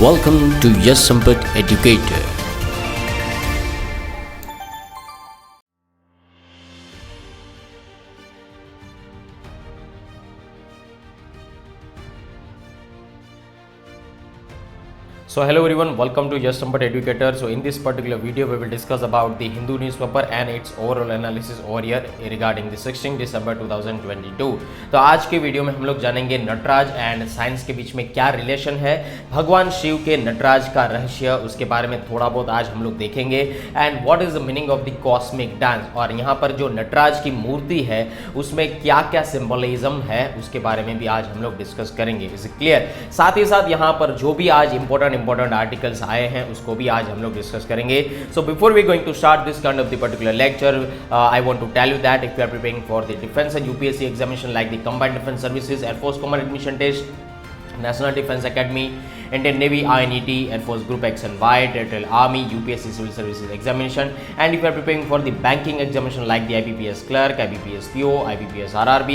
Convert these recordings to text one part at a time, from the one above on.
Welcome to Yes Sampat Educator. So hello everyone, welcome to Yes Sampat Educator. So in this particular video we will discuss about the Hindu newspaper and its overall analysis over here regarding the 16 December 2022. तो आज के video में हम लोग जानेंगे Nataraj and science के बीच में क्या रिलेशन है, भगवान शिव के नटराज का रहस्य, उसके बारे में थोड़ा बहुत आज हम लोग देखेंगे and what is the meaning of the cosmic dance, और यहाँ पर जो नटराज की मूर्ति है उसमें क्या क्या सिंबलिज्म है उसके बारे में भी आज हम लोग डिस्कस करेंगे. Is clear? साथ ही साथ यहाँ पर जो भी आज इंपॉर्टेंट आर्टिकल्स आए हैं उसको भी आज हम लोग डिस्कस करेंगे. So before we going to start this kind of the particular lecture, I want to tell you that if you are preparing for the defence and UPSC examination like the combined defence services, air force common admission test, National Defense Academy, Indian Navy, INET, Air Force Group X and Y, Territorial Army, UPSC Civil Services Examination, and if you are preparing for the banking examination like the IBPS Clerk, IBPS PO, IBPS RRB,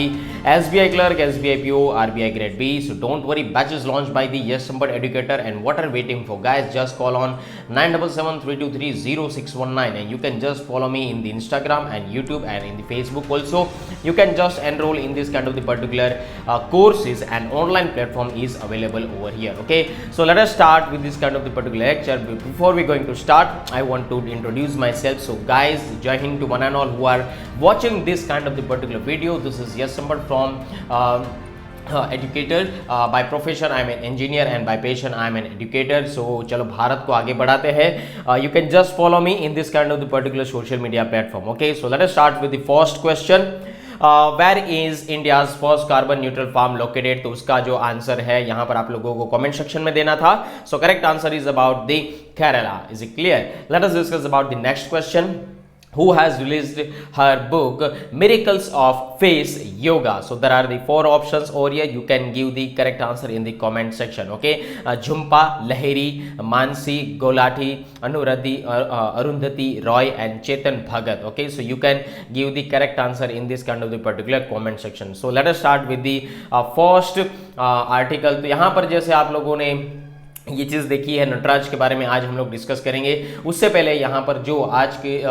SBI Clerk, SBI PO, RBI Grade B, so don't worry, batches launched by the Yes Sampat Educator, and what are waiting for guys? Just call on 9773230619 and you can just follow me in the Instagram and YouTube and in the Facebook also. You can just enroll in this kind of the particular courses, and online platform is available over here. Okay, so let us start with this kind of the particular lecture. Before we going to start, I want to introduce myself. So guys, Jai Hind to one and all who are watching this kind of the particular video. This is Yes Sampat from educator. By profession I am an engineer and by passion I am an educator. So चलो भारत को आगे बढ़ाते हैं. You can just follow me in this kind of the particular social media platform. Okay, so let us start with the first question. Where is India's first carbon neutral farm located? तो उसका जो answer है यहाँ पर आप लोगों को comment section में देना था. So correct answer is about the Kerala. Is it clear? Let us discuss about the next question. Who has released her book Miracles of Face Yoga? So there are the four options over here. You can give the correct answer in the comment section. Okay, Jhumpa Lahiri, Mansi Golati, Arundhati Roy and Chetan Bhagat. Okay, so you can give the correct answer in this kind of the particular comment section. So let us start with the first article. तो यहाँ पर जैसे आप लोगों ने ये चीज़ देखी है, नटराज के बारे में आज हम लोग डिस्कस करेंगे. उससे पहले यहाँ पर जो आज के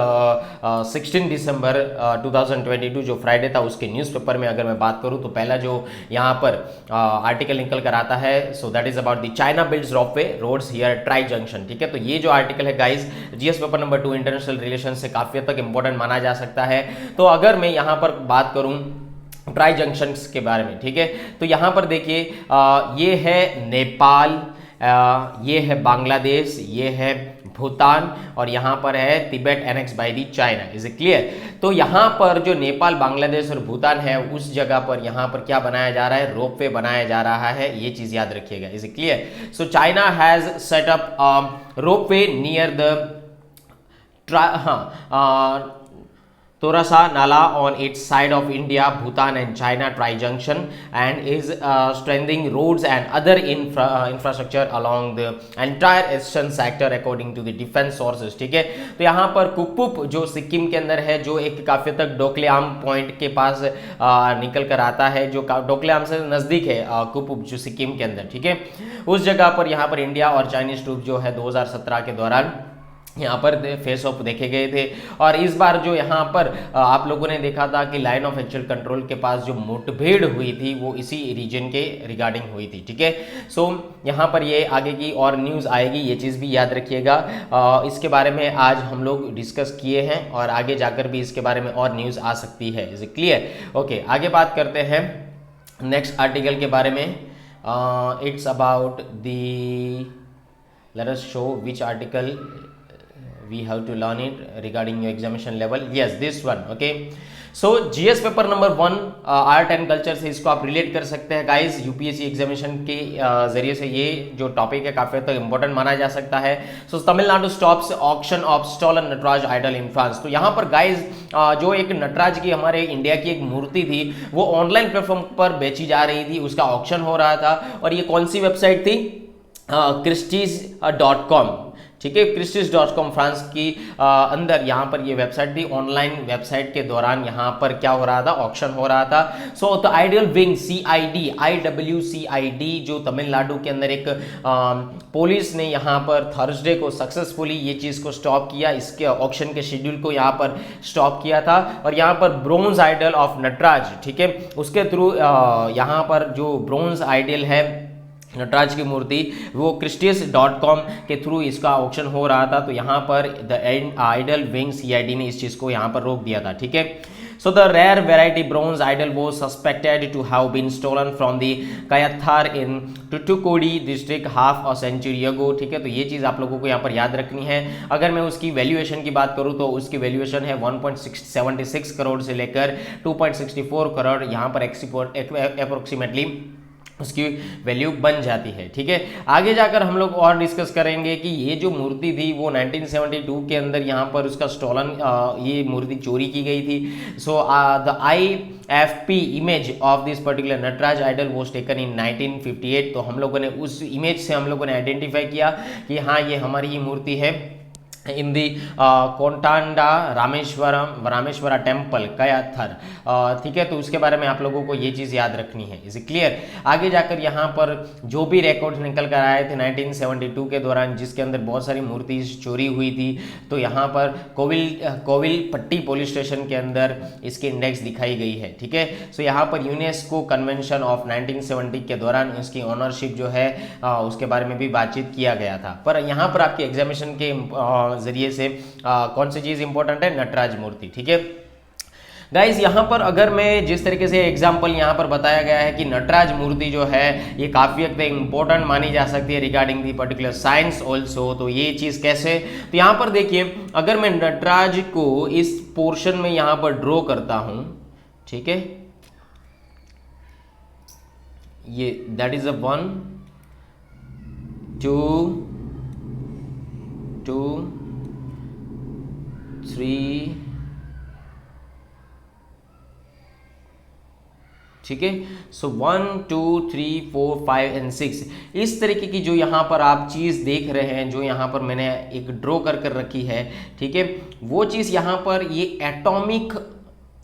16 दिसंबर 2022 जो फ्राइडे था उसके न्यूज़पेपर में अगर मैं बात करूँ तो पहला जो यहाँ पर आर्टिकल निकल कर आता है, so that is about the China builds ropeway roads here tri junction. ठीक है, तो ये जो आर्टिकल है guys GS paper number 2 international relation से काफ़ी हद तक इंपॉर्टेंट माना जा सकता है. तो अगर मैं यहाँ पर बात करूँ ट्राई जंक्शंस के बारे में, ठीक है, तो यहाँ पर देखिए ये है नेपाल, ये है बांग्लादेश, ये है भूटान और यहाँ पर है Tibet annex by the China. Is it clear? तो यहाँ पर जो नेपाल, बांग्लादेश और भूटान है उस जगह पर यहाँ पर क्या बनाया जा रहा है? रोपवे बनाया जा रहा है. ये चीज याद रखिएगा. Is it clear? So China has set up ropeway near the Torasa Nala on its side of India, Bhutan and China tri-junction and is strengthening roads and other infrastructure along the entire eastern sector according to the defense sources. ठीक है, तो यहाँ पर कुकपुप जो सिक्किम के अंदर है, जो एक काफ़ी तक डोकलेम पॉइंट के पास निकल कर आता है, जो डोकलेम से नज़दीक है कुकपुप जो सिक्किम के अंदर. ठीक है, उस जगह पर यहाँ पर इंडिया और चाइनीज ट्रूप जो है 2017 के दौरान यहाँ पर फेस ऑफ देखे गए थे. और इस बार जो यहाँ पर आप लोगों ने देखा था कि लाइन ऑफ एक्चुअल कंट्रोल के पास जो मुठभेड़ हुई थी वो इसी रीजन के रिगार्डिंग हुई थी. ठीक है, सो यहाँ पर ये आगे की और न्यूज़ आएगी, ये चीज़ भी याद रखिएगा. इसके बारे में आज हम लोग डिस्कस किए हैं और आगे जाकर भी इसके बारे में और न्यूज़ आ सकती है. Is it clear? ओके, आगे बात करते हैं नेक्स्ट आर्टिकल के बारे में. It's about the, let us show which article we have to learn it regarding your examination level. Yes, this one. Okay, so GS paper number 1 art and culture से इसको आप रिलेट कर सकते हैं guys. UPSC examination के जरिए से ये जो टॉपिक है काफी तक इंपॉर्टेंट माना जा सकता है. सो Tamil Nadu stops auction of stolen Nataraj idol in France. तो यहाँ पर गाइज जो एक नटराज की हमारे इंडिया की एक मूर्ति थी वो ऑनलाइन प्लेटफॉर्म पर बेची जा रही थी, उसका ऑक्शन हो रहा था. और ये कौन सी वेबसाइट थी? christies.com. ठीक है। क्रिस्टिस.com फ्रांस की अंदर यहाँ पर ये वेबसाइट थी। ऑनलाइन वेबसाइट के दौरान यहाँ पर क्या हो रहा था, ऑक्शन हो रहा था। So the ideal wing CID IWCID जो तमिलनाडु के अंदर एक पुलिस ने यहाँ पर थर्सडे को सक्सेसफुली ये चीज़ को स्टॉप किया, इसके ऑक्शन के शेड्यूल को यहाँ पर स्टॉप किया था। और यहाँ पर ब्रोंज आइडल ऑफ नटराज, ठीक है, उसके थ्रू यहाँ पर जो ब्रोंज आइडल है नटराज की मूर्ति वो क्रिस्टिस.com के थ्रू इसका ऑक्शन हो रहा था। तो यहाँ पर द आइडल विंग CID ने इस चीज़ को यहाँ पर रोक दिया था, ठीक है। So the rare variety bronze idol was suspected to have been stolen from the Kayathar in Tuticorin district half a century ago, ठीक है। तो ये चीज़ आप लोगों को यहाँ पर याद रखनी है। अगर मैं उसकी वैल्यूएशन की बात करूँ तो उसकी वैल्यूएशन है 1.76 करोड़ से लेकर 2.64 करोड़ यहाँ पर अप्रोक्सीमेटली उसकी वैल्यू बन जाती है, ठीक है। आगे जाकर हम लोग और डिस्कस करेंगे कि ये जो मूर्ति थी वो 1972 के अंदर यहाँ पर उसका स्टॉलन ये मूर्ति चोरी की गई थी। So the IFP image of this particular Nataraja idol was taken in 1958। तो हम लोगों ने उस इमेज से हम लोगों ने आइडेंटिफाई किया कि हाँ ये हमारी ही मूर्ति है इन दी कोंटांडा रामेश्वरा टेम्पल कयाथर, ठीक है। तो उसके बारे में आप लोगों को ये चीज़ याद रखनी है। Is clear. आगे जाकर यहाँ पर जो भी रिकॉर्ड्स निकल कर आए थे 1972 के दौरान जिसके अंदर बहुत सारी मूर्ति चोरी हुई थी, तो यहाँ पर कोविलपट्टी पुलिस स्टेशन के अंदर इसकी इंडेक्स दिखाई गई है, ठीक है। सो यहाँ पर यूनेस्को कन्वेंशन ऑफ 1970 के दौरान इसकी ऑनरशिप जो है उसके बारे में भी बातचीत किया गया था। पर यहाँ पर आपके एग्जामिनेशन के जरिए से कौन सी चीज इंपॉर्टेंट है, नटराज मूर्ति, ठीक है। गाइज यहाँ पर अगर मैं जिस तरीके से एग्जाम्पल यहाँ पर बताया गया है कि नटराज मूर्ति जो है ये काफ़ी हद तक इंपॉर्टेंट मानी जा सकती है regarding the particular science also. तो ये चीज़ कैसे, तो यहाँ पर देखिए अगर मैं नटराज को इस पोर्शन में यहाँ पर ड्रॉ करता हूँ, ठीक है, ये दैट इज अ 1 2 3, ठीक है। सो 1 2 3 4 5 एंड 6 इस तरीके की जो यहाँ पर आप चीज़ देख रहे हैं, जो यहाँ पर मैंने एक ड्रॉ कर रखी है, ठीक है, वो चीज़ यहाँ पर ये एटॉमिक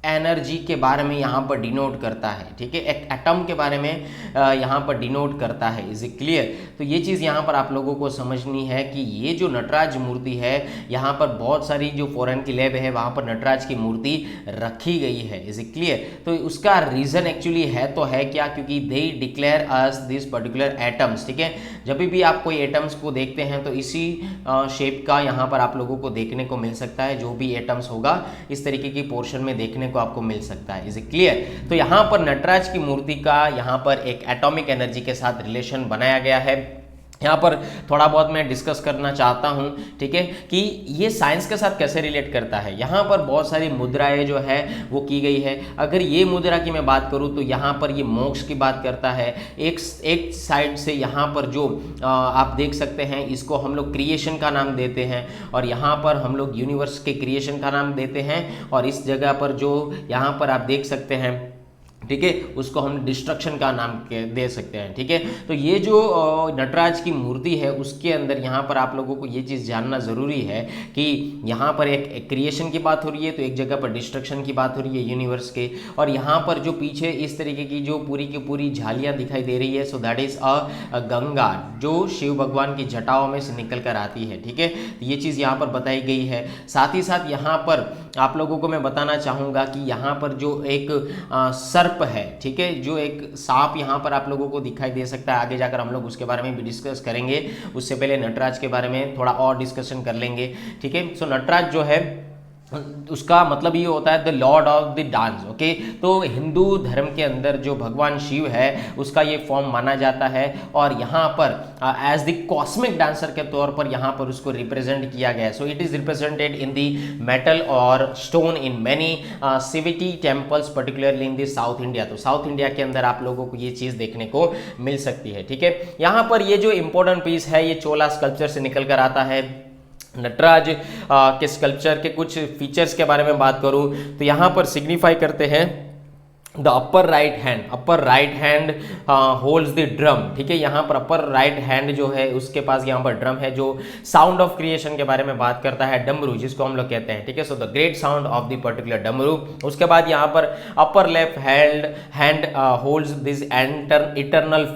एनर्जी के बारे में यहाँ पर डिनोट करता है, ठीक है, एक एटम के बारे में यहाँ पर डिनोट करता है। Is it clear. तो ये चीज़ यहाँ पर आप लोगों को समझनी है कि ये जो नटराज मूर्ति है यहाँ पर बहुत सारी जो फॉरेन की लैब है वहाँ पर नटराज की मूर्ति रखी गई है। Is it clear. तो उसका रीज़न एक्चुअली है तो है क्या, क्योंकि they declare us this particular atoms, ठीक है। जब भी आप कोई एटम्स को देखते हैं तो इसी शेप का यहाँ पर आप लोगों को देखने को मिल सकता है। जो भी एटम्स होगा इस तरीके की पोर्शन में देखने को आपको मिल सकता है। Is it clear. तो यहाँ पर नटराज की मूर्ति का यहाँ पर एक एटॉमिक एनर्जी के साथ रिलेशन बनाया गया है। यहाँ पर थोड़ा बहुत मैं डिस्कस करना चाहता हूँ, ठीक है, कि ये साइंस के साथ कैसे रिलेट करता है। यहाँ पर बहुत सारी मुद्राएं जो है वो की गई है। अगर ये मुद्रा की मैं बात करूँ तो यहाँ पर ये मोक्ष की बात करता है। एक साइड से यहाँ पर जो आप देख सकते हैं इसको हम लोग क्रिएशन का नाम देते हैं और यहाँ पर हम लोग यूनिवर्स के क्रिएशन का नाम देते हैं। और इस जगह पर जो यहाँ पर आप देख सकते हैं, ठीक है, उसको हम डिस्ट्रक्शन का नाम दे सकते हैं, ठीक है। तो ये जो नटराज की मूर्ति है उसके अंदर यहाँ पर आप लोगों को ये चीज़ जानना ज़रूरी है कि यहाँ पर एक क्रिएशन की बात हो रही है तो एक जगह पर डिस्ट्रक्शन की बात हो रही है यूनिवर्स के। और यहाँ पर जो पीछे इस तरीके की जो पूरी की पूरी झालियाँ दिखाई दे रही है, so that is a Ganga जो शिव भगवान की जटाओं में से निकल कर आती है, ठीक है। तो ये चीज़ यहाँ पर बताई गई है। साथ ही साथ यहाँ पर आप लोगों को मैं बताना चाहूँगा कि यहाँ पर जो एक सर्प है, ठीक है, जो एक सांप यहाँ पर आप लोगों को दिखाई दे सकता है। आगे जाकर हम लोग उसके बारे में भी डिस्कस करेंगे। उससे पहले नटराज के बारे में थोड़ा और डिस्कशन कर लेंगे, ठीक है। सो नटराज जो है उसका मतलब ये होता है the Lord of the dance, okay. तो हिंदू धर्म के अंदर जो भगवान शिव है उसका ये फॉर्म माना जाता है और यहाँ पर एज द कॉस्मिक डांसर के तौर पर यहाँ पर उसको रिप्रेजेंट किया गया है। So it is represented in the metal और stone in many Shaivite temples particularly in the south India. तो साउथ इंडिया के अंदर आप लोगों को ये चीज़ देखने को मिल सकती है, ठीक है। यहाँ पर ये जो इंपॉर्टेंट पीस है ये चोला स्कल्पचर से निकल कर आता है। नटराज के स्कल्पचर के कुछ फीचर्स के बारे में बात करूं तो यहाँ पर सिग्निफाई करते हैं the upper right hand holds the drum, ठीक है। यहाँ पर अपर राइट हैंड जो है उसके पास यहाँ पर ड्रम है जो साउंड ऑफ क्रिएशन के बारे में बात करता है, डमरू जिसको हम लोग कहते हैं, ठीक है। So the great sound of the particular डमरू। उसके बाद यहाँ पर upper left hand holds this eternal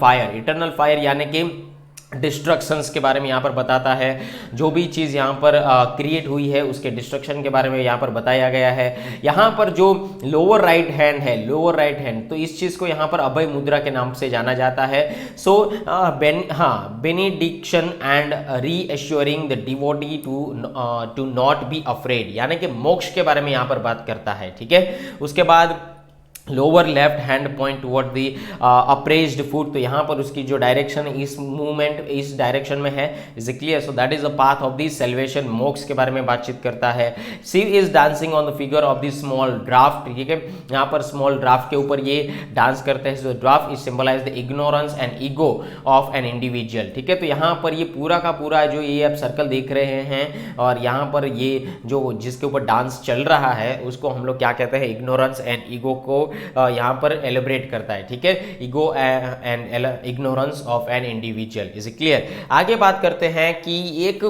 fire यानी कि डिस्ट्रक्शंस के बारे में यहाँ पर बताता है, जो भी चीज़ यहाँ पर क्रिएट हुई है उसके डिस्ट्रक्शन के बारे में यहाँ पर बताया गया है। यहाँ पर जो लोअर राइट हैंड, तो इस चीज़ को यहाँ पर अभय मुद्रा के नाम से जाना जाता है। So benediction and reassuring the devotee to not be afraid, यानी कि मोक्ष के बारे में यहाँ पर बात करता है, ठीक है। उसके बाद lower left hand point toward the appraised foot, तो यहाँ पर उसकी जो डायरेक्शन इस मूवमेंट इस डायरेक्शन में है, is clear. So that is the path of the salvation, मोक्ष के बारे में बातचीत करता है। Shiva is dancing on the figure of the small draft, ठीक है। यहाँ पर स्मॉल ड्राफ्ट के ऊपर ये डांस करते हैं। So dwarf is symbolise the ignorance and ego of an individual, ठीक है। तो यहाँ पर ये पूरा का पूरा जो ये आप सर्कल देख रहे हैं और यहाँ पर ये जो जिसके ऊपर डांस चल रहा है उसको हम लोग क्या कहते हैं, इग्नोरेंस एंड ईगो को यहाँ पर एलिब्रेट करता है, ठीक है। Ego and ignorance of an individual, is clear. आगे बात करते हैं कि एक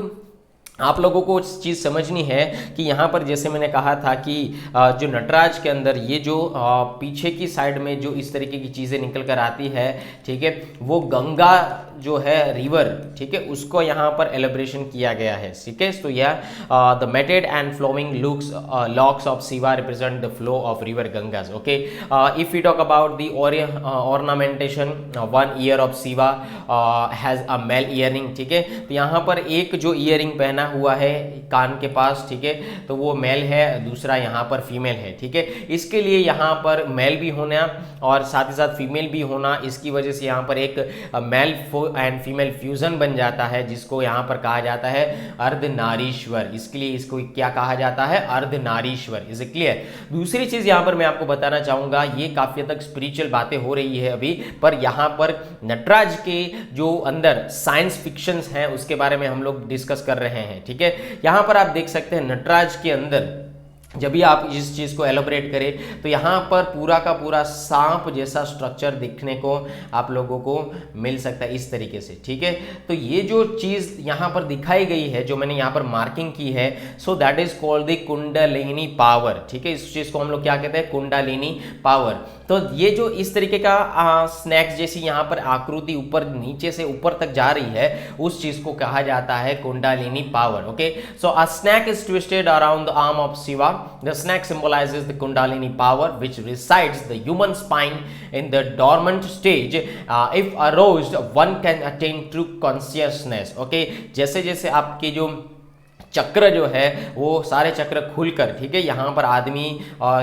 आप लोगों को चीज़ समझनी है कि यहाँ पर जैसे मैंने कहा था कि जो नटराज के अंदर ये जो पीछे की साइड में जो इस तरीके की चीज़ें निकल कर आती है, ठीक है, वो गंगा जो है रिवर, ठीक है, उसको यहाँ पर एलिब्रेशन किया गया है, ठीक है। तो यह the matted and flowing locks of Shiva represent the flow of river Ganges, okay. If you talk about the ornamentation, one ear of Shiva has a male earring, ठीक है। तो यहाँ पर एक जो ईयरिंग पहना हुआ है कान के पास, ठीक है, तो वो मेल है, दूसरा यहाँ पर फीमेल है, ठीक है। इसके लिए यहाँ पर मेल भी होना और साथ ही साथ फीमेल भी होना, इसकी वजह से यहाँ पर एक मेल एंड फीमेल फ्यूजन बन जाता है, जिसको यहाँ पर कहा जाता है अर्धनारीश्वर। इसके लिए इसको क्या कहा जाता है, अर्धनारीश्वर, इज क्लियर। दूसरी चीज यहाँ पर मैं आपको बताना चाहूंगा, ये काफी हद तक स्पिरिचुअल बातें हो रही है अभी, पर यहाँ पर नटराज के जो अंदर साइंस फिक्शंस हैं उसके बारे में हम लोग डिस्कस कर रहे हैं, ठीक है। यहाँ पर आप देख सकते हैं नटराज के अंदर जब भी आप इस चीज़ को एलोबरेट करें तो यहाँ पर पूरा का पूरा सांप जैसा स्ट्रक्चर दिखने को आप लोगों को मिल सकता है इस तरीके से, ठीक है। तो ये जो चीज़ यहाँ पर दिखाई गई है, जो मैंने यहाँ पर मार्किंग की है, so that is called the kundalini power, ठीक है। इस चीज़ को हम लोग क्या कहते हैं, कुंडलिनी पावर। तो ये जो इस तरीके का स्नैक्स जैसी यहाँ पर आकृति ऊपर नीचे से ऊपर तक जा रही है, उस चीज़ को कहा जाता है Kundalini power, okay. So a snake is twisted around the arm of Shiva. The snake symbolizes the Kundalini power which resides the human spine in the dormant stage. If aroused, one can attain true consciousness. Okay, जैसे जैसे आपके जो चक्र जो है वो सारे चक्र खुलकर, ठीक है, यहाँ पर आदमी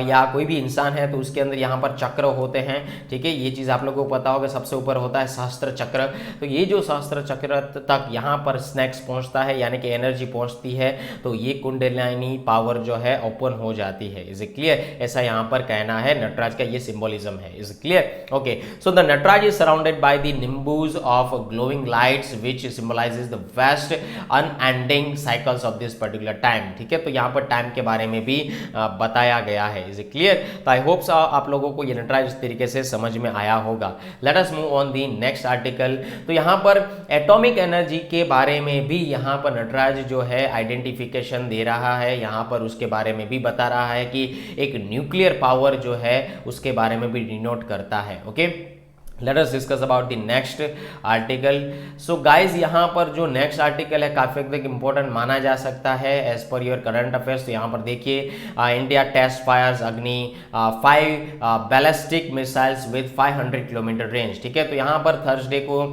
या कोई भी इंसान है तो उसके अंदर यहाँ पर चक्र होते हैं, ठीक है। ये चीज़ आप लोगों को पता होगा, सबसे ऊपर होता है सहस्त्र चक्र। तो ये जो सहस्त्र चक्र तक यहाँ पर स्नैक्स पहुँचता है, यानी कि एनर्जी पहुँचती है, तो ये कुंडलिनी पावर जो है ओपन हो जाती है, इज क्लियर। ऐसा यहाँ पर कहना है, नटराज का ये सिंबोलिज्म है, is clear. Okay, so the Nataraja is surrounded by the nimbus of glowing lights which symbolises the vast unending cycles of this particular time, ठीक है। तो यहाँ पर टाइम के बारे में भी बताया गया है, इज क्लियर। तो आई होप्स आप लोगों को ये नटराज इस तरीके से समझ में आया होगा। Let us move on the next article. तो यहाँ पर एटॉमिक एनर्जी के बारे में भी यहाँ पर नटराज जो है आइडेंटिफिकेशन दे रहा है, यहाँ पर उसके बारे में भी बता रहा है कि एक न्यूक्लियर पावर जो है उसके बारे में भी डिनोट करता है, okay. Let us discuss about the next article. So guys, यहाँ पर जो next article है काफ़ी तक इम्पोर्टेंट माना जा सकता है as per your current affairs. तो यहाँ पर देखिए इंडिया टेस्ट फायर्स अग्नि 5 ballistic missiles with 500 kilometre range, ठीक है। तो यहाँ पर थर्सडे को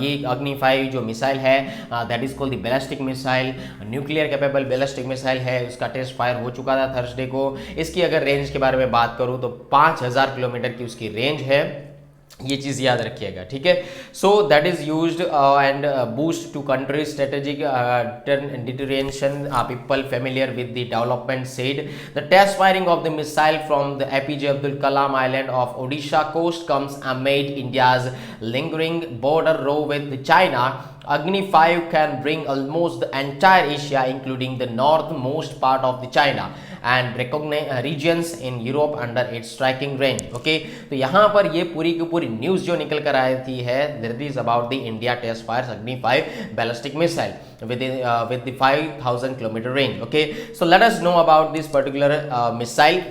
ये अग्नि 5 जो मिसाइल है that is called the ballistic missile, nuclear capable ballistic missile है, उसका टेस्ट फायर हो चुका था थर्सडे को। इसकी अगर रेंज के बारे में बात करूँ तो 5000 किलोमीटर की उसकी रेंज है, ये चीज़ याद रखिएगा, ठीक है। So that is used and boost to country strategic deterrence people familiar with the development said the test firing of the missile from the APJ Abdul Kalam island off Odisha coast comes amid India's lingering border row with China. Agni 5 can bring almost the entire Asia, including the northmost part of the China, and regions in Europe under its striking range. Okay, तो यहाँ पर ये पूरी की पूरी news जो निकल कर आई थी है, that is about the India test fires Agni 5 ballistic missile with the 5,000 kilometer range. Okay, so let us know about this particular missile.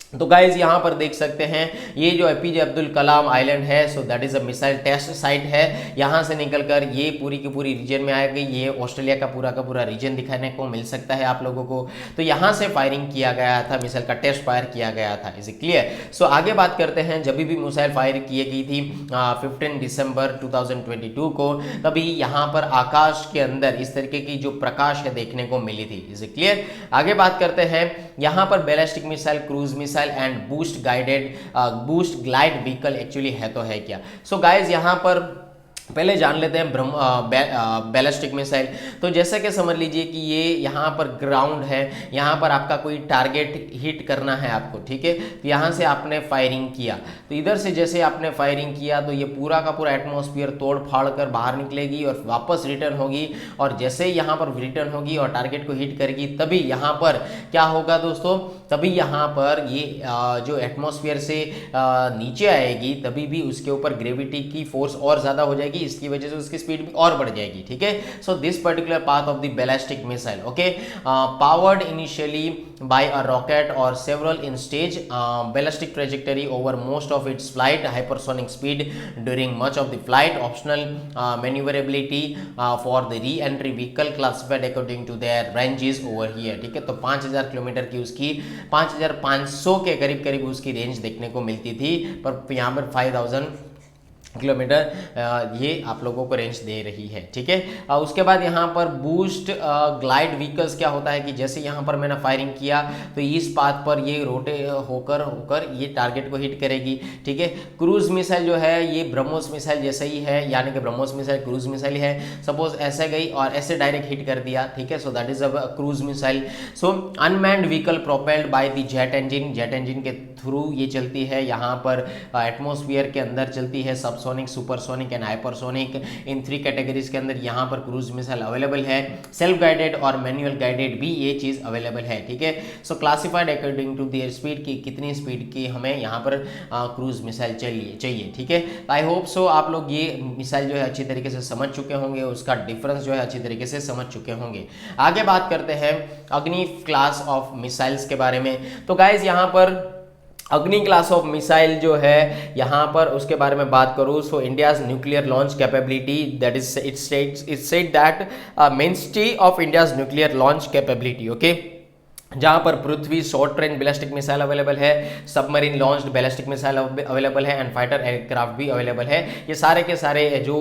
तो गाइज यहाँ पर देख सकते हैं ये जो एपीजे अब्दुल कलाम आइलैंड है, so that is a missile test site है। यहाँ से निकलकर ये पूरी की पूरी रीजन में आएगी। ये ऑस्ट्रेलिया का पूरा रीजन दिखाने को मिल सकता है आप लोगों को। तो यहाँ से फायरिंग किया गया था, मिसाइल का टेस्ट फायर किया गया था। Is it clear? सो आगे बात करते हैं, जब भी मिसाइल फायर की गई थी 15 दिसंबर 2022 को, तभी यहाँ पर आकाश के अंदर इस तरीके की जो प्रकाश है देखने को मिली थी। Is it clear? आगे बात करते हैं, यहाँ पर ballistic missile, cruise missile and boost glide vehicle actually है तो है क्या? सो गाइज यहाँ पर पहले जान लेते हैं बैलिस्टिक मिसाइल। तो जैसे कि समझ लीजिए कि ये यहाँ पर ग्राउंड है, यहाँ पर आपका कोई टारगेट हिट करना है आपको, ठीक है। तो यहाँ से आपने फायरिंग किया, तो इधर से जैसे आपने फायरिंग किया तो ये पूरा का पूरा एटमॉस्फेयर तोड़ फाड़ कर बाहर निकलेगी और वापस रिटर्न होगी। और जैसे ही यहाँ पर रिटर्न होगी और टारगेट को हिट करेगी, तभी यहाँ पर क्या होगा दोस्तों, तभी यहाँ पर ये जो एटमॉस्फेयर से नीचे आएगी, तभी भी उसके ऊपर ग्रेविटी की फोर्स और ज़्यादा हो जाएगी, इसकी वजह से उसकी स्पीड भी और बढ़ जाएगी, ठीक है। सो this particular path of the ballistic missile, okay, powered initially by a rocket or several in stage ballistic trajectory over most of its flight, hypersonic speed during much of the flight, optional maneuverability for the re-entry vehicle classified according to their ranges over here, ठीक है। तो 5000 kilometre की उसकी 5500 के करीब करीब उसकी range देखने को मिलती थी, पर यहाँ पर 5000 किलोमीटर ये आप लोगों को रेंज दे रही है, ठीक है। उसके बाद यहाँ पर बूस्ट ग्लाइड व्हीकल्स क्या होता है कि जैसे यहाँ पर मैंने फायरिंग किया तो इस पाथ पर ये रोटे होकर ये टारगेट को हिट करेगी, ठीक है। क्रूज मिसाइल जो है ये ब्रह्मोस मिसाइल जैसे ही है, यानी कि ब्रह्मोस मिसाइल क्रूज मिसाइल है। सपोज ऐसे गई और ऐसे डायरेक्ट हिट कर दिया, ठीक है। So that is a cruise missile. So unmanned vehicle propelled by the jet engine के थ्रू ये चलती है, यहाँ पर एटमॉस्फेयर के अंदर चलती है, subsonic, supersonic and hypersonic, in 3 categories के अंदर यहाँ पर क्रूज मिसाइल अवेलेबल है। सेल्फ गाइडेड और मैनुअल गाइडेड भी ये चीज़ अवेलेबल है, ठीक है। So classified according to their speed की कितनी स्पीड की हमें यहाँ पर क्रूज मिसाइल चाहिए, ठीक है। आई होप सो आप लोग ये मिसाइल जो है अच्छी तरीके से समझ चुके होंगे, उसका डिफरेंस जो है अच्छी तरीके से समझ चुके होंगे। आगे बात करते हैं अग्नि क्लास ऑफ मिसाइल्स के बारे में। तो गाइज यहाँ पर अग्नि क्लास ऑफ मिसाइल जो है यहाँ पर उसके बारे में बात करूँ, so India's nuclear launch capability, that is it said that mainstay of India's nuclear launch capability, okay, जहाँ पर Prithvi short range ballistic missile available है, submarine launched ballistic missile available है एंड फाइटर एयरक्राफ्ट भी अवेलेबल है। ये सारे के सारे जो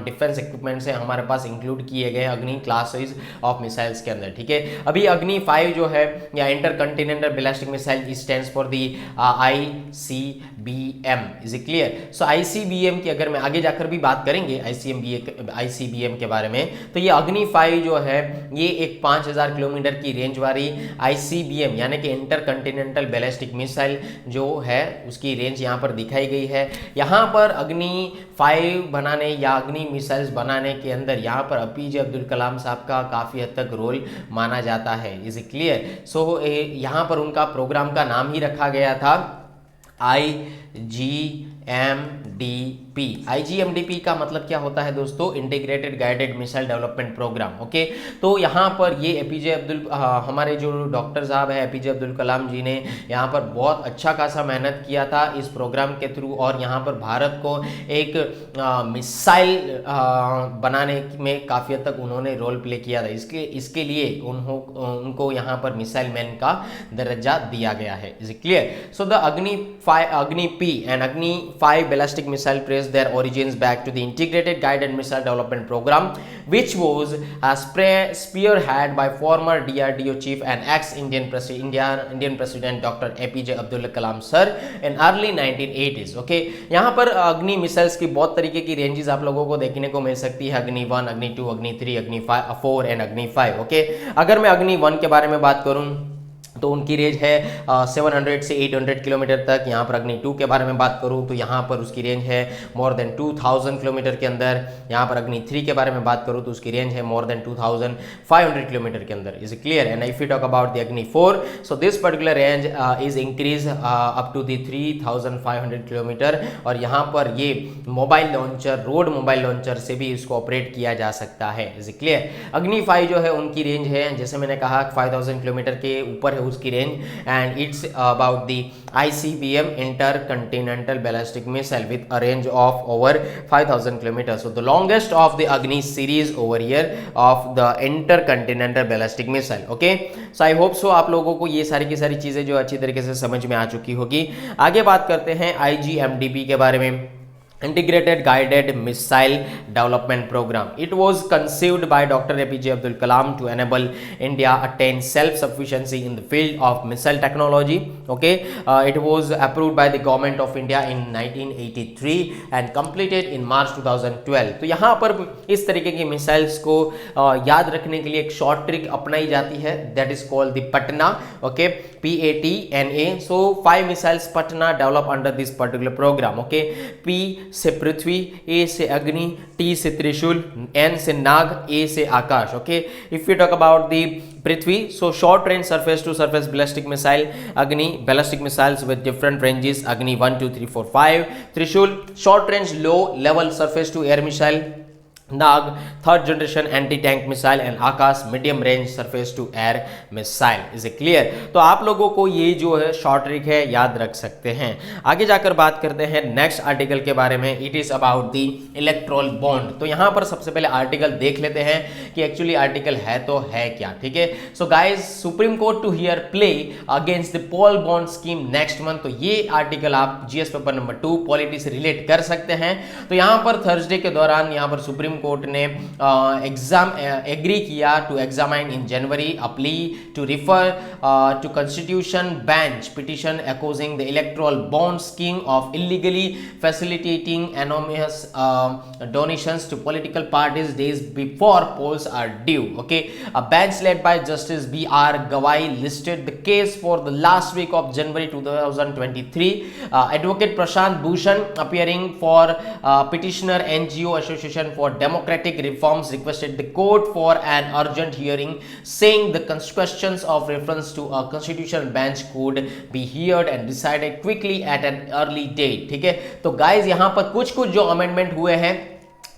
डिफेंस इक्विपमेंट्स हैं हमारे पास इंक्लूड किए गए अग्नि क्लासेस ऑफ मिसाइल्स के अंदर, ठीक है। अभी अग्नि 5 जो है या inter continental ballistic missile stands for the ICBM, is it clear? So ICBM की अगर मैं आगे जाकर भी बात करेंगे ICBM के बारे में, तो ये अग्नि 5 जो है ये एक 5000 किलोमीटर की रेंज वाली ICBM यानी कि इंटर कंटिनेंटल बैलिस्टिक मिसाइल जो है उसकी रेंज यहाँ पर दिखाई गई है। यहाँ पर अग्नि 5 बनाने या अग्नि मिसाइल्स बनाने के अंदर यहाँ पर APJ अब्दुल कलाम साहब का काफ़ी हद तक रोल माना जाता है, इज इट क्लियर? सो यहाँ पर उनका प्रोग्राम का नाम ही रखा गया था IGMDP का मतलब क्या होता है दोस्तों? Integrated guided missile development programme, okay. तो यहाँ पर ये हमारे जो डॉक्टर साहब है APJ अब्दुल कलाम जी ने यहाँ पर बहुत अच्छा खासा मेहनत किया था इस प्रोग्राम के थ्रू, और यहाँ पर भारत को एक मिसाइल बनाने में काफ़ी हद तक उन्होंने रोल प्ले किया था। इसके लिए उनको यहाँ पर मिसाइल मैन का दर्जा दिया गया है, is it clear? So the अग्नि P and Agni 5 ballistic missile trace their origins back to the integrated guided missile development program, which was spearheaded by former DRDO chief and ex-Indian President Dr. APJ Abdul Kalam sir in early 1980s, okay। यहाँ पर अग्नि missiles की बहुत तरीके की ranges आप लोगों को देखने को मिल सकती है, अग्नि 1, अग्नि 2, अग्नि 3, अग्नि 4 एंड अग्नि 5, ओके। अगर मैं अग्नि 1 के बारे में बात करूँ तो उनकी रेंज है 700 से 800 किलोमीटर तक। यहाँ पर अग्नि 2 के बारे में बात करूँ तो यहाँ पर उसकी रेंज है मोर देन 2000 किलोमीटर के अंदर। यहाँ पर अग्नि 3 के बारे में बात करूँ तो उसकी रेंज है मोर देन 2500 किलोमीटर के अंदर। Is clear? And if you talk about the Agni 4, so this particular range is increase up to the 3500 kilometre. और यहाँ पर ये mobile launcher, road mobile launcher से भी इसको ऑपरेट किया जा सकता है। Is clear? अग्नि 5 जो है उनकी रेंज है, जैसे मैंने कहा 5000 किलोमीटर के ऊपर है उसकी range, and it's about the ICBM inter continental ballistic missile with a range of over 5000 kilometre. So the longest of the Agni series over here of the inter continental ballistic missile. Okay, so I hope so आप लोगों को ये सारी की सारी चीजें जो अच्छी तरीके से समझ में आ चुकी होगी। आगे बात करते हैं IGMDP के बारे में, Integrated Guided Missile Development Program. It was conceived by Dr. APJ Abdul Kalam to enable India attain self-sufficiency in the field of missile technology. Okay, it was approved by the government of India in 1983 and completed in March 2012. तो यहाँ पर इस तरीके की missiles को याद रखने के लिए एक शॉर्ट ट्रिक अपनाई जाती है, that is called the PATNA. Okay, PATNA. So 5 missiles PATNA developed under this particular program. Okay, P से पृथ्वी, ए से अग्नि, टी से त्रिशूल, एन से नाग, ए से Akash. Okay, if you talk about the Prithvi, so short range surface to surface ballistic missile Agni, ballistic missiles with different ranges Agni 1 2 3 4 5। Trishul short range low level surface to air missile, Nag third generation anti tank missile, and Akash medium range surface to air missile. Is a clear? तो आप लोगों को ये जो है short trick है याद रख सकते हैं। आगे जाकर बात करते हैं नेक्स्ट आर्टिकल के बारे में। It is about the Electral bond. तो यहाँ पर सबसे पहले आर्टिकल देख लेते हैं कि एक्चुअली आर्टिकल है तो है क्या। ठीक है, so guys, Supreme Court to hear plea against the poll bond scheme next month. तो ये आर्टिकल आप जीएस पेपर नंबर 2 पॉलिटी से रिलेट कर सकते हैं। तो यहाँ पर थर्सडे के दौरान यहाँ पर सुप्रीम कोर्ट ने एग्री किया to examine in January a plea to refer to constitution bench petition accusing the electoral bond scheme of illegally facilitating anonymous donations to political parties days before polls are due. Okay, a bench led by Justice B.R. Gawai listed the case for the last week of January 2023. Advocate Prashant Bhushan, appearing for petitioner NGO Association for Democratic Reforms, requested the court for an urgent hearing, saying the questions of reference to a constitutional bench could be heard and decided quickly at an early date. ठीक है, तो guys यहाँ पर कुछ जो amendment हुए हैं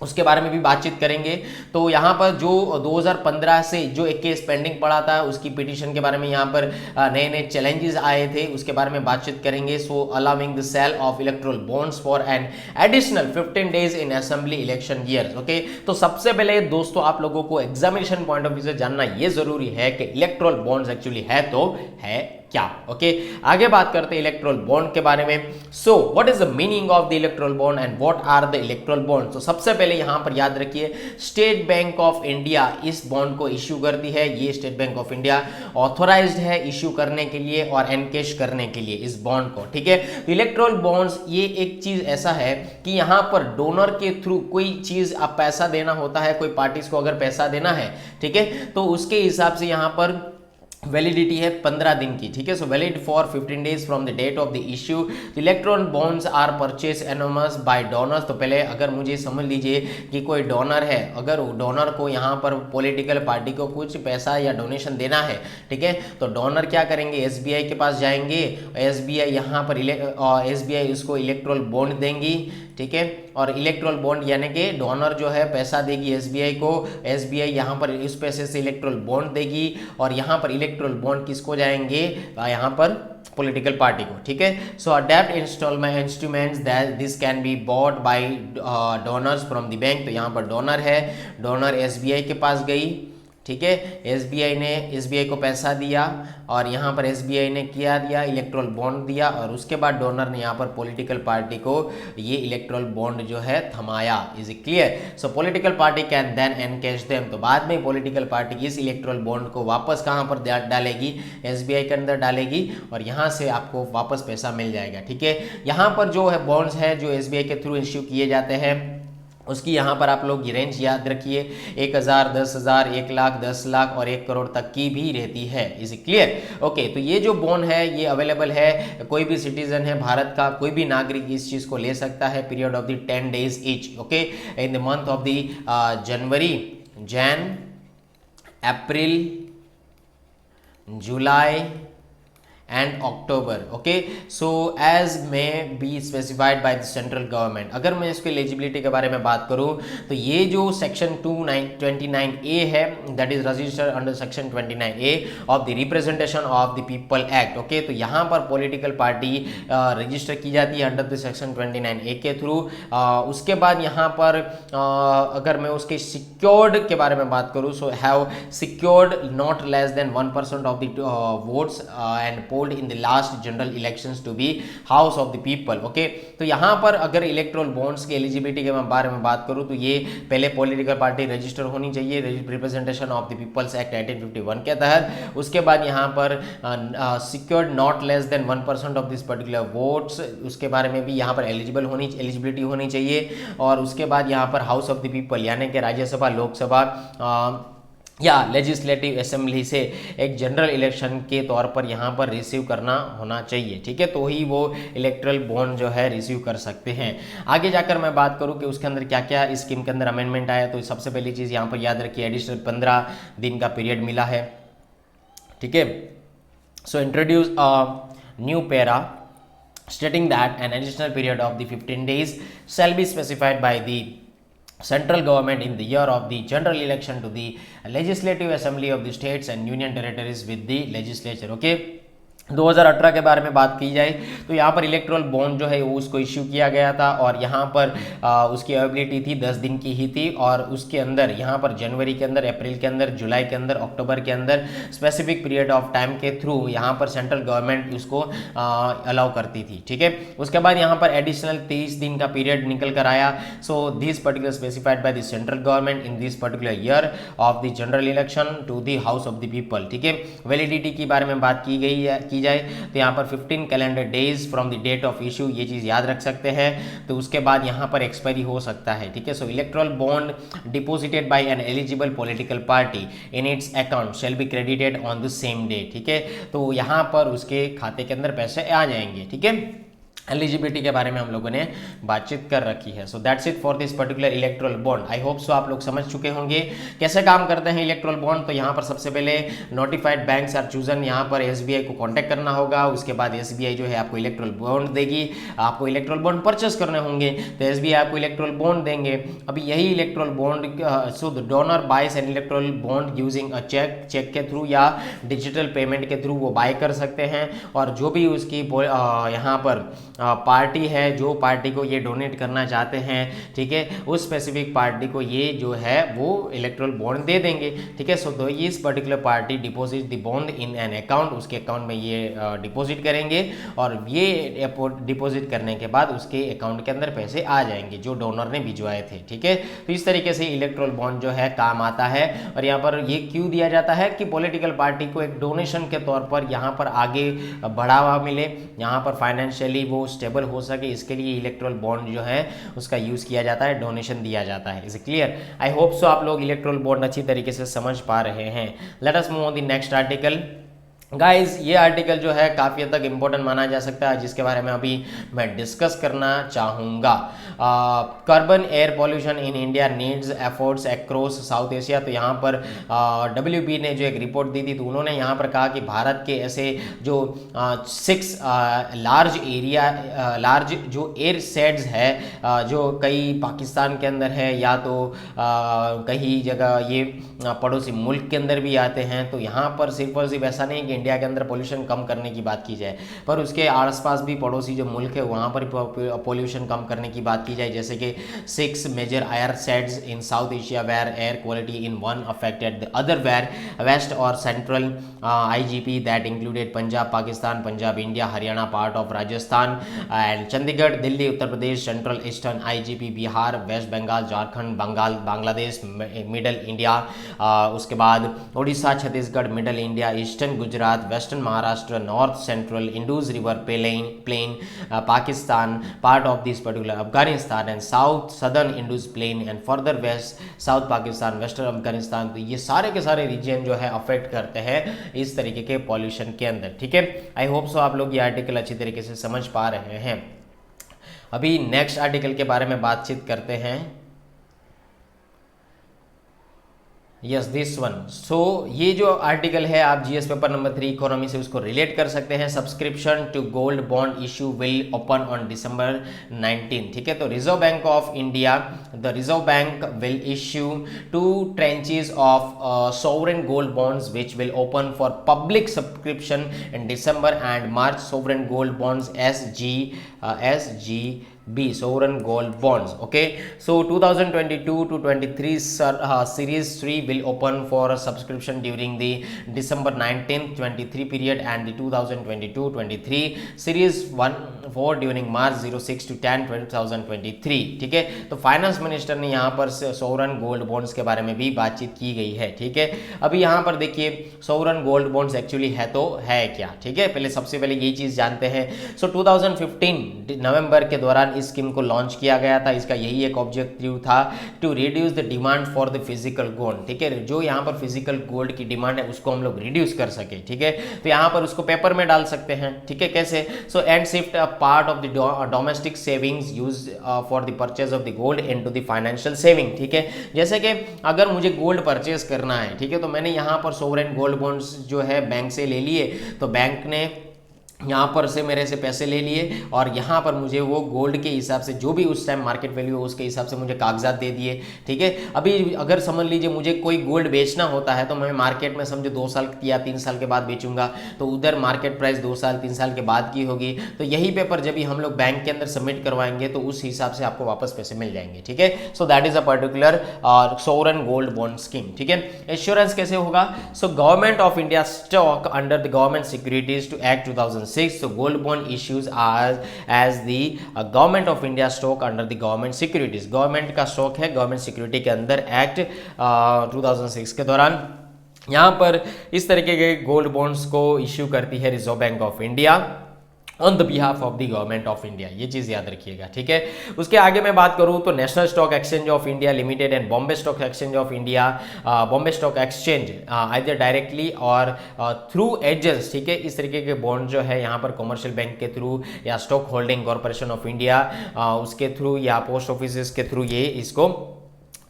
उसके बारे में भी बातचीत करेंगे। तो यहाँ पर जो 2015 से जो एक केस पेंडिंग पड़ा था उसकी पिटीशन के बारे में यहाँ पर नए नए चैलेंजेस आए थे, उसके बारे में बातचीत करेंगे। So allowing the sale of electoral bonds for an additional 15 days in assembly election years. Okay, तो सबसे पहले दोस्तों आप लोगों को एग्जामिनेशन पॉइंट ऑफ व्यू से जानना ये जरूरी है कि इलेक्ट्रल बॉन्ड्स एक्चुअली है तो है क्या। ओके, आगे बात करते हैं इलेक्ट्रल बॉन्ड के बारे में। So what is the meaning of the electoral bond and what are the electoral bond. तो सबसे पहले यहां पर याद रखिए, स्टेट बैंक ऑफ इंडिया इस बॉन्ड को इश्यू करती है। ये State Bank of India authorised है इश्यू करने के लिए और एनकेश करने के लिए इस बॉन्ड को। ठीक है, तो इलेक्ट्रल बॉन्ड्स ये एक चीज ऐसा है कि यहां पर डोनर के थ्रू कोई चीज आप पैसा देना होता है, कोई पार्टीज को अगर पैसा देना है, ठीक है, तो उसके हिसाब से यहां पर वैलिडिटी है 15 दिन की। ठीक है, so valid for 15 days from the date of the issue. Electoral bonds are purchase anonymous by donors. तो पहले अगर मुझे समझ लीजिए कि कोई डोनर है, अगर डोनर को यहाँ पर पॉलिटिकल पार्टी को कुछ पैसा या डोनेशन देना है, ठीक है, तो डोनर क्या करेंगे, एसबीआई के पास जाएंगे, एसबीआई यहाँ पर एसबीआई उसको इलेक्ट्रल बॉन्ड देंगी। ठीक है, और इलेक्ट्रल बॉन्ड यानी कि डोनर जो है पैसा देगी एसबीआई को, एसबीआई यहाँ पर इस पैसे से इलेक्ट्रल बॉन्ड देगी और यहाँ पर इलेक्ट्रल बॉन्ड किसको जाएंगे, यहाँ पर पॉलिटिकल पार्टी को। ठीक है, सो डेब्ट instruments that this can be bought by donors from the bank. तो यहाँ पर डोनर है, डोनर एसबीआई के पास गई। ठीक है, एसबीआई को पैसा दिया और यहाँ पर एसबीआई ने क्या दिया, इलेक्ट्रल बॉन्ड दिया और उसके बाद डोनर ने यहाँ पर पॉलिटिकल पार्टी को ये इलेक्ट्रल बॉन्ड जो है थमाया। Is it clear? So political party can then encash them. तो बाद में पॉलिटिकल पार्टी इस इलेक्ट्रल बॉन्ड को वापस कहाँ पर डालेगी, एसबीआई के अंदर डालेगी और यहाँ से आपको वापस पैसा मिल जाएगा। ठीक है, यहाँ पर जो है बॉन्ड्स है जो एसबीआई के थ्रू इश्यू किए जाते हैं उसकी यहाँ पर आप लोग रेंज याद रखिए, 1000, 10,000, 1 लाख, 10 लाख और 1 करोड़ तक की भी रहती है। Is clear? ओके, तो ये जो बॉन्ड है ये अवेलेबल है, कोई भी सिटीजन है भारत का, कोई भी नागरिक इस चीज़ को ले सकता है, period of the 10 days each. Okay, in the month of the January, Jain, April, July and October. Okay, so as may be specified by the central government. अगर मैं इसके एलिजिबिलिटी के बारे में बात करूं तो ये जो सेक्शन 29A है, that is registered under section 29A of the representation of the people act. Okay, तो यहाँ पर पॉलिटिकल पार्टी रजिस्टर की जाती है अंडर द सेक्शन 29A के थ्रू। उसके बाद यहाँ पर अगर मैं उसके सिक्योर्ड के बारे में बात करूँ, so have secured not less than 1% of the votes and in the last general elections to be house of the people. Okay, तो यहाँ पर अगर इलेक्ट्रोल बॉन्ड्स की एलिजिबिलिटी के बारे में बात करूँ तो ये पहले पॉलिटिकल पार्टी रजिस्टर होनी चाहिए representation of the people's act 1851 के तहत। उसके बाद यहाँ पर secured not less than 1% of this particular votes, उसके बारे में भी यहाँ पर एलिजिबिलिटी होनी चाहिए। और उसके बाद यहाँ पर हाउस ऑफ द पीपल यानी कि राज्यसभा, लोकसभा या लेजिस्लेटिव असेंबली से एक जनरल इलेक्शन के तौर पर यहाँ पर रिसीव करना होना चाहिए। ठीक है, तो ही वो इलेक्ट्रल बॉन्ड जो है रिसीव कर सकते हैं। आगे जाकर मैं बात करूँ कि उसके अंदर क्या क्या इस स्कीम के अंदर अमेंडमेंट आया, तो सबसे पहली चीज़ यहाँ पर याद रखिए, एडिशनल 15 दिन का पीरियड मिला है। ठीक है, so introduce new para stating that an additional period of the 15 days shall be specified by the central government in the year of the general election to the legislative assembly of the states and union territories with the legislature. Okay, 2018 के बारे में बात की जाए तो यहाँ पर erectile bond जो है वो उसको इश्यू किया गया था और यहाँ पर उसकी अवेबिलिटी थी 10 दिन की ही थी। और उसके अंदर यहाँ पर जनवरी के अंदर, अप्रैल के अंदर, जुलाई के अंदर, अक्टूबर के अंदर स्पेसिफिक पीरियड ऑफ टाइम के थ्रू यहाँ पर सेंट्रल गवर्नमेंट उसको अलाउ करती थी। ठीक है, उसके बाद यहाँ पर एडिशनल 30 दिन का पीरियड निकल कर आया। So this particular specified by the central government in this particular year of the general election to the house of the people. ठीक है, वैलिडिटी के बारे में बात की गई है जाए तो यहाँ पर 15 calendar days from the date of issue, ये चीज याद रख सकते हैं। तो उसके बाद यहाँ पर एक्सपायरी हो सकता है। ठीक है, so electoral bond deposited by an eligible political party in its account shall be credited on the same day. ठीक है, तो यहाँ पर उसके खाते के अंदर पैसे आ जाएंगे। ठीक है, एलिजिबिलिटी के बारे में हम लोगों ने बातचीत कर रखी है। सो that's it for this particular erectile bond. I hope so आप लोग समझ चुके होंगे कैसे काम करते हैं इलेक्ट्रल बॉन्ड। तो यहाँ पर सबसे पहले नोटिफाइड बैंक्स आर चूजन, यहाँ पर एसबीआई को कांटेक्ट करना होगा। उसके बाद एसबीआई जो है आपको इलेक्ट्रल बॉन्ड देगी, आपको इलेक्ट्रल बॉन्ड परचेस करने होंगे तो एसबीआई आपको इलेक्ट्रल बॉन्ड देंगे। अभी यही electoral bond, so the donor buys an electoral bond using a cheque के थ्रू या डिजिटल पेमेंट के थ्रू वो बाय कर सकते हैं। और जो भी उसकी यहाँ पर पार्टी है, जो पार्टी को ये डोनेट करना चाहते हैं, ठीक है, उस स्पेसिफिक पार्टी को ये जो है वो इलेक्ट्रल बॉन्ड दे देंगे। ठीक है, सो तो इस particular party deposit the bond in an account, उसके अकाउंट में ये डिपॉजिट करेंगे और ये डिपॉजिट करने के बाद उसके अकाउंट के अंदर पैसे आ जाएंगे जो डोनर ने भिजवाए थे। ठीक है, तो इस तरीके से इलेक्ट्रल बॉन्ड जो है काम आता है। और यहाँ पर ये क्यों दिया जाता है कि पॉलिटिकल पार्टी को एक डोनेशन के तौर पर यहाँ पर आगे बढ़ावा मिले, यहाँ पर फाइनेंशियली वो स्टेबल हो सके, इसके लिए इलेक्ट्रल बॉन्ड जो है उसका यूज किया जाता है, डोनेशन दिया जाता है। Is clear? I hope so आप लोग इलेक्ट्रल बॉन्ड अच्छी तरीके से समझ पा रहे हैं। Let us move on the next article. Guys, ये आर्टिकल जो है काफ़ी हद तक इम्पोर्टेंट माना जा सकता है, जिसके बारे में अभी मैं डिस्कस करना चाहूँगा। Carbon air pollution in India needs efforts across south Asia. तो यहाँ पर WB ने जो एक रिपोर्ट दी थी तो उन्होंने यहाँ पर कहा कि भारत के ऐसे जो 6 लार्ज जो एयर शेड्स है जो कई पाकिस्तान के अंदर है या तो कई जगह ये पड़ोसी मुल्क के अंदर भी आते हैं। तो यहाँ पर सिर्फ और सिर्फ ऐसा नहीं कि इंडिया के अंदर पोल्यूशन कम करने की बात की जाए, पर उसके आसपास भी पड़ोसी जो मुल्क है वहाँ पर पोल्यूशन कम करने की बात की जाए। जैसे कि 6 major air sheds in South Asia where air quality in one affected the other where west और central IGP that included Punjab Pakistan, Punjab India, Haryana part of Rajasthan and Chandigarh, Delhi Uttar Pradesh, central eastern IGP Bihar, West Bengal, Jharkhand, Bangladesh, middle India, उसके बाद Orissa, Chhattisgarh, middle India, eastern Gujarat, Gujarat, western Maharashtra, north central, Indus river plain, Pakistan, part of this particular Afghanistan and south southern Indus plain and further west south Pakistan, western Afghanistan. तो ये सारे के सारे reason जो है affect करते हैं इस तरीके के पॉल्यूशन के अंदर। ठीक है, आई होप सो आप लोग ये आर्टिकल अच्छी तरीके से समझ पा रहे हैं। अभी नेक्स्ट आर्टिकल के बारे में बातचीत करते हैं। Yes this one. सो ये जो आर्टिकल है आप जीएस पेपर नंबर 3 इकोनॉमी से उसको रिलेट कर सकते हैं। Subscription to gold bond issue will open on December 19। ठीक है, तो Reserve Bank of India, the Reserve Bank will issue 2 tranches of sovereign gold bonds which will open for public subscription in December and March. Sovereign gold bonds SGB, sovereign gold bonds. Okay, so 2022 to 23 series 3 will open for subscription during the December 19th 23 period and the 2022-23 series 1-4 during March 06 to 10 2023। ठीक है, तो finance minister ने यहाँ पर sovereign gold bonds के बारे में भी बातचीत की गई है। ठीक है, अभी यहाँ पर देखिए सोवरन गोल्ड बॉन्ड्स एक्चुअली है तो है क्या। ठीक है, पहले सबसे पहले ये चीज जानते हैं। सो 2015 नवंबर के दौरान इस स्कीम को लॉन्च किया गया था। इसका यही एक ऑब्जेक्टिव था, to reduce the demand for the physical gold. ठीक है, जो यहाँ पर फिजिकल गोल्ड की डिमांड है उसको हम लोग रिड्यूस कर सके। ठीक है, तो यहाँ पर उसको पेपर में डाल सकते हैं। ठीक है, कैसे? So and shift a part of the domestic savings use for the purchase of the gold into the financial saving. ठीक है, जैसे कि अगर मुझे गोल्ड परचेज करना है, ठीक है, तो मैंने यहाँ पर सोवरेन गोल्ड बॉन्ड्स जो है बैंक से ले लिए, तो बैंक ने यहाँ पर से मेरे से पैसे ले लिए और यहाँ पर मुझे वो गोल्ड के हिसाब से जो भी उस टाइम मार्केट वैल्यू है उसके हिसाब से मुझे कागजात दे दिए। ठीक है, अभी अगर समझ लीजिए मुझे कोई गोल्ड बेचना होता है तो मैं मार्केट में समझे 2 साल या 3 साल के बाद बेचूंगा, तो उधर मार्केट प्राइस 2 साल 3 साल के बाद की होगी। तो यही पेपर जब भी हम लोग बैंक के अंदर सबमिट करवाएंगे तो उस हिसाब से आपको वापस पैसे मिल जाएंगे। ठीक है, so that is a particular sovereign gold bond scheme. ठीक है, एश्योरेंस कैसे होगा? So government of India stock under the government securities to act 2006। So gold bond issues as the government of India stock under the government securities। Government का stock है government security के अंदर act 2006 के दौरान। यहाँ पर इस तरीके के गोल्ड बॉन्ड्स को इश्यू करती है reserve Bank of India on the behalf of the government of India. ये चीज़ याद रखिएगा। ठीक है, उसके आगे मैं बात करूँ तो national stock exchange of India limited and Bombay stock exchange of India, Bombay stock exchange either directly और थ्रू एजेंट्स। ठीक है, इस तरीके के बॉन्ड जो है यहाँ पर कॉमर्शियल बैंक के थ्रू या stock holding corporation of India उसके थ्रू या पोस्ट ऑफिस के थ्रू ये इसको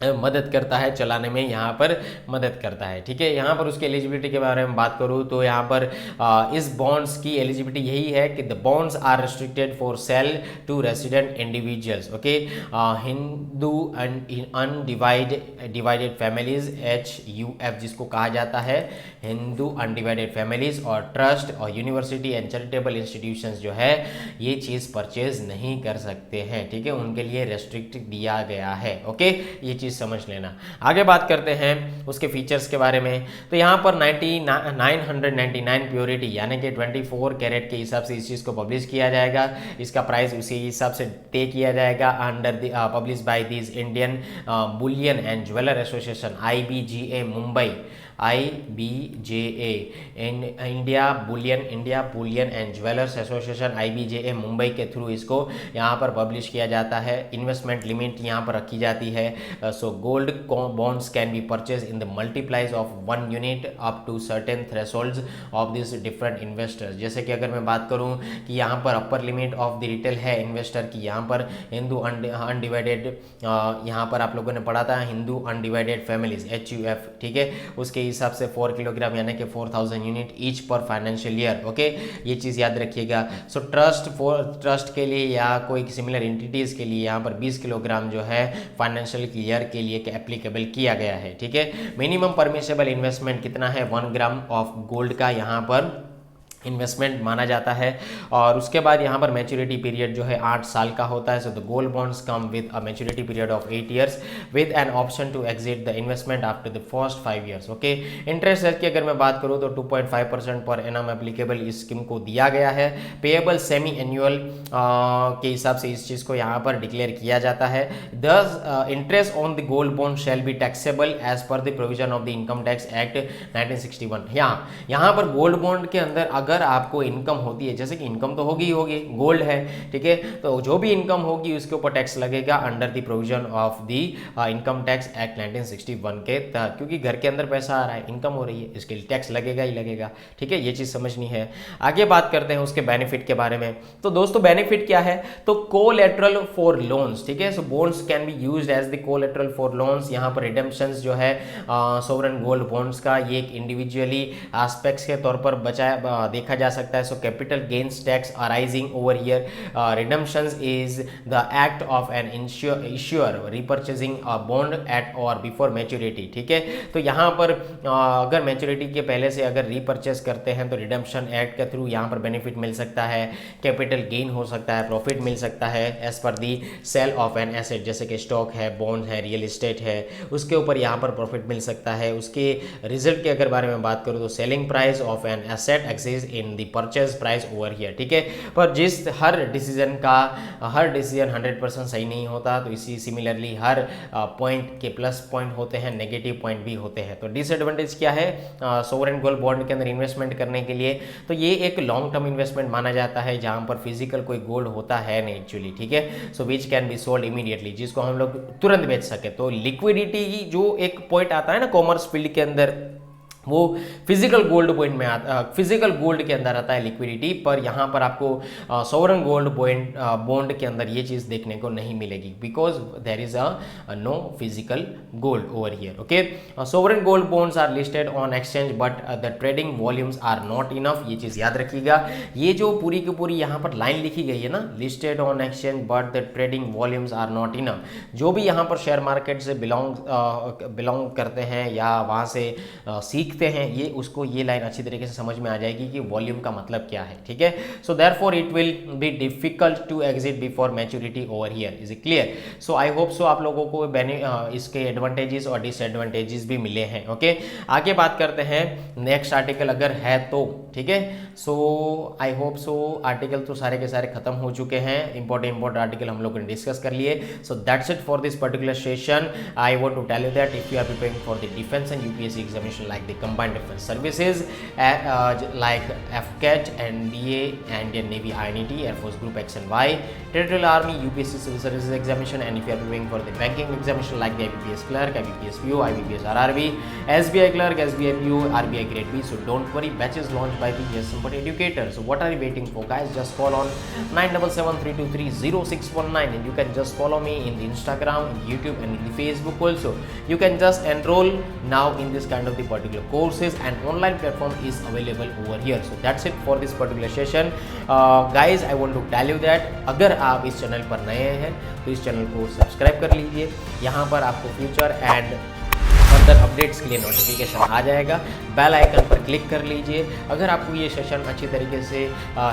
मदद करता है, चलाने में यहाँ पर मदद करता है। ठीक है, यहाँ पर उसकी एलिजिबिलिटी के बारे में बात करूँ तो यहाँ पर इस बॉन्ड्स की एलिजिबिलिटी यही है कि the bonds are restricted for sale to resident individuals. Okay, Hindu undivided families HUF जिसको कहा जाता है, हिंदू अनडिवाइडेड फैमिलीज और ट्रस्ट और यूनिवर्सिटी एंड चैरिटेबल इंस्टीट्यूशंस जो है ये चीज़ परचेज नहीं कर सकते हैं। ठीक है, उनके लिए रेस्ट्रिक्ट दिया गया है। ओके, ये चीज़ समझ लेना। आगे बात करते हैं उसके फीचर्स के बारे में। तो यहाँ पर 999 प्योरिटी यानी कि 24 कैरेट के हिसाब से इस चीज़ को पब्लिश किया जाएगा। इसका प्राइस उसी हिसाब से तय किया जाएगा under the publish by this Indian Boolean and jeweller association IBGA Mumbai, IBJA India Boolean and jewellers association IBJA Mumbai के थ्रू इसको यहाँ पर पब्लिश किया जाता है। इन्वेस्टमेंट लिमिट यहाँ पर रखी जाती है। So gold bonds can be purchase in the multiplies of 1 unit up to certain thresholds of this different investors. जैसे कि अगर मैं बात करूँ कि यहाँ पर upper limit of the retail है इन्वेस्टर की, यहाँ पर हिंदू अनडिवाइडेड, यहाँ पर आप लोगों ने पढ़ा था हिंदू अनडिवाइडेड फैमिलीज HUF। ठीक है, उसके हिसाब से 4 किलोग्राम यानी कि 4000 यूनिट ईच पर फाइनेंशियल ईयर। ओके, ये चीज़ याद रखिएगा। सो ट्रस्ट के लिए या कोई सिमिलर एंटिटीज़ के लिए यहाँ पर 20 किलोग्राम जो है फाइनेंशियल ईयर के लिए एप्लीकेबल किया गया है। ठीक है, मिनिमम परमिसेबल इन्वेस्टमेंट कितना है? 1 ग्राम ऑफ गोल्ड का यहाँ पर इन्वेस्टमेंट माना जाता है। और उसके बाद यहाँ पर मैच्योरिटी पीरियड जो है 8 साल का होता है। So the gold bonds come with a maturity period of 8 years with an option to exit the investment after the first 5 years. Okay, interest rate की अगर मैं बात करूँ तो 2.5% पर एनम एप्लीकेबल इस स्कीम को दिया गया है। पेएबल सेमी एनुअल के हिसाब से इस चीज़ को यहाँ पर डिक्लेयर किया जाता है। The interest on the gold bond shall be taxable as per the provision of the income tax act 1961। यहाँ पर गोल्ड बॉन्ड के अंदर अगर आपको इनकम होती है, जैसे कि इनकम तो होगी ही होगी, गोल्ड है, ठीक है, तो जो भी इनकम होगी उसके ऊपर टैक्स लगेगा under the provision of the income tax act 1961 के तहत, क्योंकि घर के अंदर पैसा आ रहा है, इनकम हो रही है, इसके लिए टैक्स लगेगा ही लगेगा। ठीक है, ये चीज़ समझनी है। आगे बात करते हैं उसके बेनिफिट के बारे में। तो दोस्तों बेनिफिट क्या है, तो कोलेटरल फॉर लोन्स, ठीक है, so bonds can be used as the collateral for loans. यहाँ पर रिडेम्पशंस जो है सोवरेन गोल्ड बॉन्ड्स का, ये एक इंडिविजुअली एस्पेक्ट्स के तौर पर बचाया देखा जा सकता है। So capital gains tax arising over here, redemptions is the act of an issuer repurchasing a bond at और बिफोर मैच्योरिटी। ठीक है, तो यहाँ पर अगर मैच्योरिटी के पहले से अगर रीपर्चेस करते हैं तो रिडेम्पशन एक्ट के थ्रू यहाँ पर बेनिफिट मिल सकता है, कैपिटल गेन हो सकता है, प्रॉफिट मिल सकता है as per the sale of an asset, जैसे कि स्टॉक है, बॉन्ड है, रियल एस्टेट है, उसके ऊपर यहाँ पर प्रॉफिट मिल सकता है। उसके रिजल्ट के अगर बारे में बात करूँ तो selling price of an asset axis in the purchase price over here. ठीक है, पर जिस हर डिसीजन 100% सही नहीं होता, तो इसी सिमिलरली हर पॉइंट के प्लस पॉइंट होते हैं, नेगेटिव पॉइंट भी होते हैं। तो डिसएडवांटेज क्या है सोवरेन गोल्ड बॉन्ड के अंदर इन्वेस्टमेंट करने के लिए, तो ये एक लॉन्ग टर्म इन्वेस्टमेंट माना जाता है जहां पर फिजिकल कोई गोल्ड होता है नहीं एक्चुअली। ठीक है, so which can be sold immediately, जिसको हम लोग तुरंत बेच सके। तो लिक्विडिटी जो एक पॉइंट आता है ना कॉमर्स फील्ड के अंदर, वो फिजिकल गोल्ड पॉइंट में फिजिकल गोल्ड के अंदर आता है लिक्विडिटी, पर यहाँ पर आपको सोवरेन गोल्ड बॉन्ड के अंदर ये चीज़ देखने को नहीं मिलेगी, because there is a no physical gold over here. Okay, sovereign gold bonds are listed on exchange but the trading volumes are not enough, ये चीज़ याद रखिएगा। ये जो पूरी की पूरी यहाँ पर लाइन लिखी गई है ना, listed on exchange but the trading volumes are not enough, जो भी यहाँ पर शेयर मार्केट से बिलोंग करते हैं या वहाँ से सीखते हैं, ये उसको ये लाइन अच्छी तरीके से समझ में आ जाएगी कि वॉल्यूम का मतलब क्या है। ठीक है, so therefore it will be difficult to exit before maturity over here. Is it clear? So I hope so आप लोगों को इसके एडवांटेजेस और डिसएडवांटेजेस भी मिले हैं। ओके, आगे बात करते हैं नेक्स्ट आर्टिकल अगर है तो। ठीक है, सो आई होप सो आर्टिकल तो सारे के सारे खत्म हो चुके हैं, इंपॉर्टेंट आर्टिकल हम लोग ने डिस्कस कर लिए। So that's it for this particular session. I want to tell you that if you are preparing for the defence and UPSC examination like the combined defense services like FCAT, NDA, Indian Navy, INET, Air Force Group X and Y, Territorial Army, UPSC Civil Services examination, and if you are preparing for the banking examination like the IBPS clerk, IBPS PO, IBPS RRB, SBI clerk, SBI PO, RBI grade B, so don't worry, batches launched by the Yes Sampat Educator. So what are you waiting for, guys? Just call on 9773230619 and you can just follow me in the Instagram, in YouTube and in the Facebook also. You can just enroll now in this kind of the particular courses and online platform is available over here. So that's it for this particular session. Guys, I want to tell you that अगर आप इस channel पर नए हैं तो इस channel को subscribe कर लीजिए। यहाँ पर आपको फ्यूचर एंड फर्दर अपडेट्स के लिए नोटिफिकेशन आ जाएगा, बेल आइकन पर क्लिक कर लीजिए। अगर आपको ये सेशन अच्छी तरीके से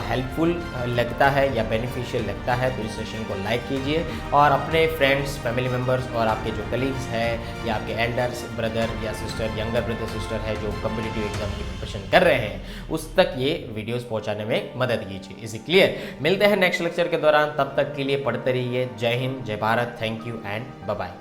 हेल्पफुल लगता है या बेनिफिशियल लगता है तो इस सेशन को लाइक कीजिए और अपने फ्रेंड्स, फैमिली मेम्बर्स और आपके जो कलीग्स हैं या आपके एल्डर्स ब्रदर या सिस्टर, यंगर ब्रदर सिस्टर है जो कम्पिटिटिव एग्जाम की प्रिपरेशन कर रहे हैं, उस तक ये वीडियोस पहुंचाने में मदद कीजिए। Is it clear? मिलते हैं नेक्स्ट लेक्चर के दौरान, तब तक के लिए पढ़ते रहिए। जय हिंद, जय Bharat, thank you and bye bye.